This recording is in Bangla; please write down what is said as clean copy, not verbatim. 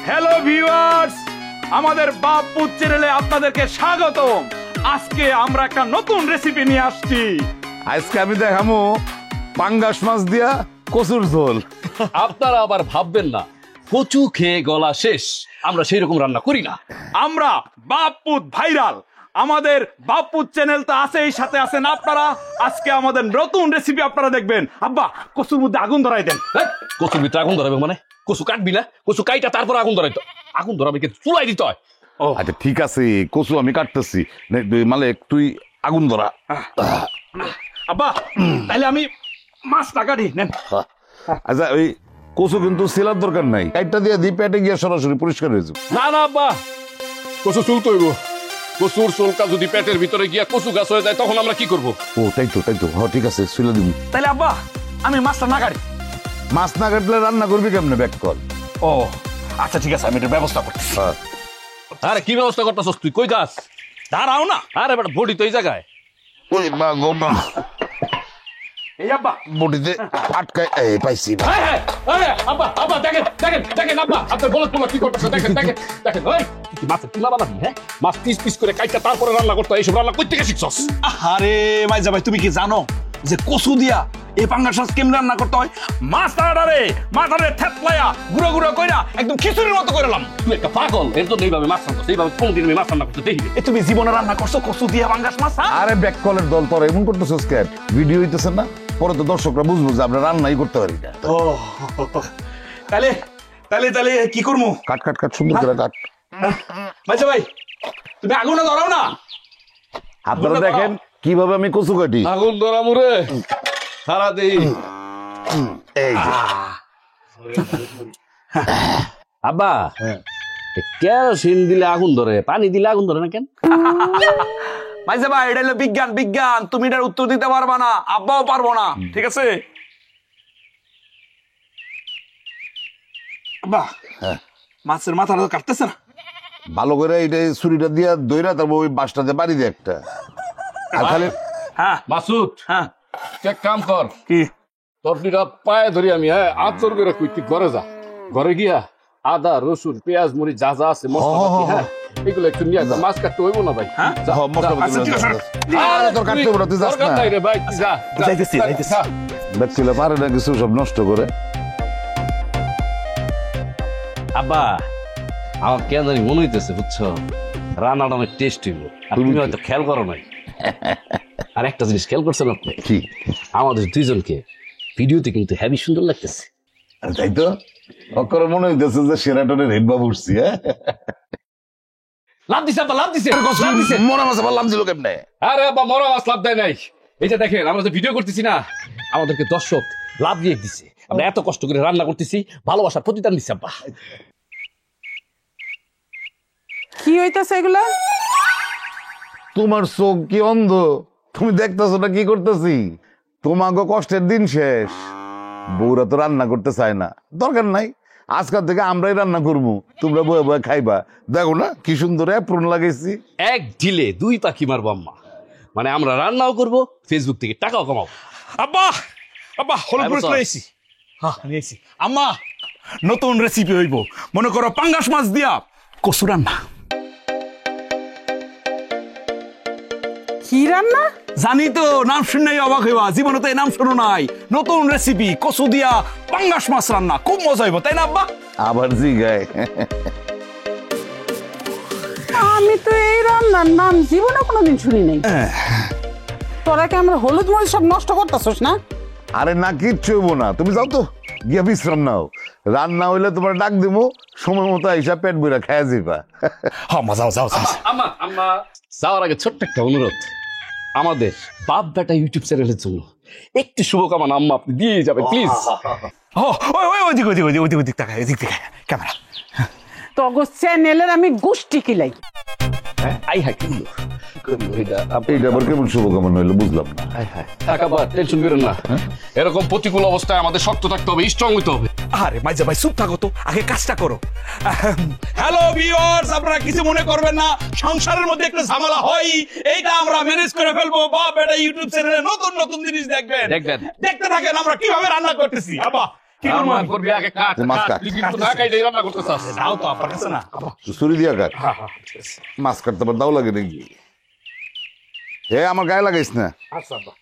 হ্যালো ভিউয়ার্স, আমাদের বাপ পুত চ্যানেলে আপনাদেরকে স্বাগতম। আজকে আমরা একটা নতুন রেসিপি নিয়ে আসছি। আজকে আমি দেখামু পাঙ্গাস মাছ দিয়া কচুর ঝোল। আপনারা আবার ভাববেন না কচু খেয়ে গলা শেষ, আমরা সেই রকম রান্না করি না। আমরা বাপ পুত ভাইরাল, আমাদের বাপ পুত চ্যানেল তো আছেই, সাথে আছেন আপনারা। আজকে আমাদের নতুন রেসিপি আপনারা দেখবেন। আব্বা, কচুর মধ্যে আগুন ধরাই দেন। কচুর ভিতরে আগুন ধরাবে মানে? কচু কাটবি না? কচু কাইটা তারপর আগুন ধরাইতো। আগুন ধরাবে কি চুলাই দিতে হয়? আচ্ছা ঠিক আছে, কচু আমি কাটতেছি, মালিক তুই আগুন ধরা। আব্বা, তাহলে আমি মাছটা কাটি নেন। আচ্ছা ওই কচু কিন্তু সিলার দরকার নাই, কাইটটা দিয়ে দি পেটে গিয়ে সরাসরি পরিষ্কার হয়ে যাবে। না না আব্বা, কচু চুলতে হইব। কচুর চুলকা যদি পেটের ভিতরে গিয়া কচু গাছ হয়ে যায় তখন আমরা কি করব? ও তাই তো হ্যাঁ ঠিক আছে, চুলে দিব। তাহলে আব্বা আমি মাছটা না কাটি। মাছ না কাটলে রান্না করবি কেমনে ব্যাক কল? ও আচ্ছা ঠিক আছে, আমি এটার ব্যবস্থা করতেছি। আরে কি ব্যবস্থা করতেছস তুই? কই গাছ? দাঁড়াও না। আরে বেটা বডি তো এই জায়গায়। ওই মা গো মা, এই আব্বা বডিতে আটকায় এই পাইছি। আব্বা আব্বা দেখেন দেখেন দেখেন আব্বা, আপনার বলত পোলা কি করতেছে দেখেন দেখেন দেখেন। ওই তুই মাছ কিলা বানাবি? হ্যাঁ, মাছ পিস পিস করে কাইটা তারপরে রান্না করতে হয়। এইসব রান্না কই থেকে শিখছস? আরে মাইজা ভাই, তুমি কি জানো যে কচু দিয়া এই পাঙ্গাস মাছ কেমন রান্না করতে হয়? মাথারে থেতলায়া গুঁড়ো গুঁড়ো কইরা একদম খিচুড়ির মতো কইরালাম। তুই একটা পাগল, এর জন্য এইভাবে মাছ রান্না, এইভাবে কোনদিন আমি মাছ রান্না করতে দেখি? এ তুমি জীবনে রান্না করছো কচু দিয়া পাঙ্গাস মাছ? আরে ব্যাক কলের দল তোর এমন করতেছস কেন? ভিডিও হইতেছে না, পরে তো দর্শকরা বুঝবো যে আমরা রান্নাই করতে পারি না। ও তাহলে তাহলে তাহলে কি করবো? কাট কাট কাট, সুন্দর করে কাট। মাইজা ভাই, তুমি আগুনটা ধরাও না। আপনারা দেখেন কিভাবে আমি কচু কাটি। আগুন ধরা মুরে সারা দেই। এই যে। আব্বা কেরোসিন দিলে আগুন ধরে, পানি দিলে আগুন ধরে না কেন? মাইজা ভাই, এটা হলো বিজ্ঞান। বিজ্ঞান, তুমি এটার উত্তর দিতে পারবা না, আব্বাও পারবো না, ঠিক আছে? আব্বা, মাছের মাথাটা তো কাটতেছে না। ভালো করে এটা ছুরিটা দিয়া দইরা তারপর ওই বাঁশটাতে বাড়ি দে একটা। আর খালি হ্যাঁ মাসুদ, হ্যাঁ, এক কাম কর, কি? তোর দুইটা পায়ে ধরি আমি, হ্যাঁ আচর করে কই তুই ঘরে যা। ঘরে গিয়া আদা রসুন পেঁয়াজ মরিচ যা যা আছে মশলা, হ্যাঁ এগুলো একটু নিয়ে আসা। মাছ কাটতে হইব না ভাই? হ্যাঁ মশলা আচ্ছা, ঠিক আছে। আরে তোর কাটতে বড় তুই যাস দরকার না। নাই রে ভাই, তুই যা যা। যাইতেছি, যাইতেছি। হ্যাঁ। ব্যক্তিরা পারে না কিছু সব নষ্ট করে। আব্বা আমার কেন জানি মনে হইতেছে, বুঝছো, রান্নাটা অনেক টেস্ট হইব। আর তুমি হয়তো খেয়াল করো নাই। আর একটা জিনিস খেয়াল করছেন আপনি? কি? আমাদের দুইজনকে ভিডিওতে কিন্তু হেভি সুন্দর লাগতেছে। আর তাই তো অকরে মনে হইতেছে যে সেরাটনের হেড বাবু উঠছি। হ্যাঁ লাভ দিছে আব্বা, লাভ দিছে, লাভ দিছে। মরা মাছ আবার লাভ দিল কেমনে? আরে আব্বা মরা মাছ লাভ দেয় নাই। এই যে দেখেন আমরা যে ভিডিও করতেছি না, আমাদেরকে দর্শক লাভ দিয়ে দিছে। আমরা এত কষ্ট করে রান্না করতেছি, ভালোবাসার প্রতিদান দিচ্ছে আব্বা। কি হইতাছে এগুলা? তোমার চোখ কি অন্ধ? তুমি দেখতেছো না কি করতেছি? তোমাকে কষ্টের দিন শেষ, বউরা তো রান্না করতে চায় না। দরকার নাই, আজকাল থেকে আমরাই রান্না করবো, তোমরা বয়ে বয়ে খাইবা। দেখো না কি সুন্দর অ্যাপ্রন লাগাইছি। এক ঢিলে দুই পাখি মারবো আম্মা, মানে আমরা রান্নাও করব, ফেসবুক থেকে টাকাও কামাবো। আব্বা, আব্বা হলুদ মরিচ লইছি। হ্যাঁ নিয়েছি। আম্মা, নতুন রেসিপি হইব, মনে করো পাঙ্গাস মাছ দিয়া কচু রান্না। কি রান্না? জানি তো, নাম শুনলেই অবাক হইবা, জীবনে তো এই নাম শুনো নাই। নতুন রেসিপি কচু দিয়া পাঙ্গাস মাছ রান্না, খুব মজা হইব, তাই না আব্বা? আবার জি গায়। আমি তো এই রান্নার নাম জীবনে কোনোদিন শুনি নাই। তোরা কি আমরা হলুদ মরিচ সব নষ্ট করতেছস না? আরে না কিচ্ছু হইব না, তুমি যাও তো গিয়া বিশ্রাম নাও। রান্না হইলে তোমার ডাক দিব, সময় মতো আইসা পেট বইরা খায়া যাইবা। হ্যাঁ মা, যাও যাও যাও। আম্মা আম্মা যাওয়ার আগে ছোট্ট একটা অনুরোধ, আমাদের বাপ বেটা ইউটিউব চ্যানেলের জন্য একটু শুভকামনা আম্মা আপনি দিয়ে যাবেন প্লিজ। ও ওই ওই ওদিক ওদিক ওদিক ওদিক ওদিক তাকায়, ওদিক তাকায় ক্যামেরা। তগো চ্যানেলের আমি গোষ্ঠী কিলাই। আই হাই কিন্তু এইটা আবার কেমন শুভকামনা হইলো বুঝলাম না। টেনশন করেন না, এরকম প্রতিকূল অবস্থায় আমাদের শক্ত থাকতে হবে, স্ট্রং হইতে হবে। আরে মাইজা ভাই চুপ থাকো তো, আগে কাজটা করো। হ্যালো ভিউয়ার্স, আপনারা কিছু মনে করবেন না, সংসারের মধ্যে একটু ঝামেলা হয়, এইটা আমরা ম্যানেজ করে ফেলবো। বাপ এটা ইউটিউব চ্যানেলে নতুন নতুন জিনিস দেখবেন, দেখবেন। দেখতে থাকেন আমরা কিভাবে রান্না করতেছি। আবা কি করবো রান্না করবি আগে কাট মাছ কাট। তুই কিন্তু না কাইটাই রান্না করতে চাস দাও তো আপনার কাছে না ছুরি দিয়া কাট মাছ কাটতে পার দাও লাগে নাকি হে আমার গায়ে লাগাইস না আচ্ছা আব্বা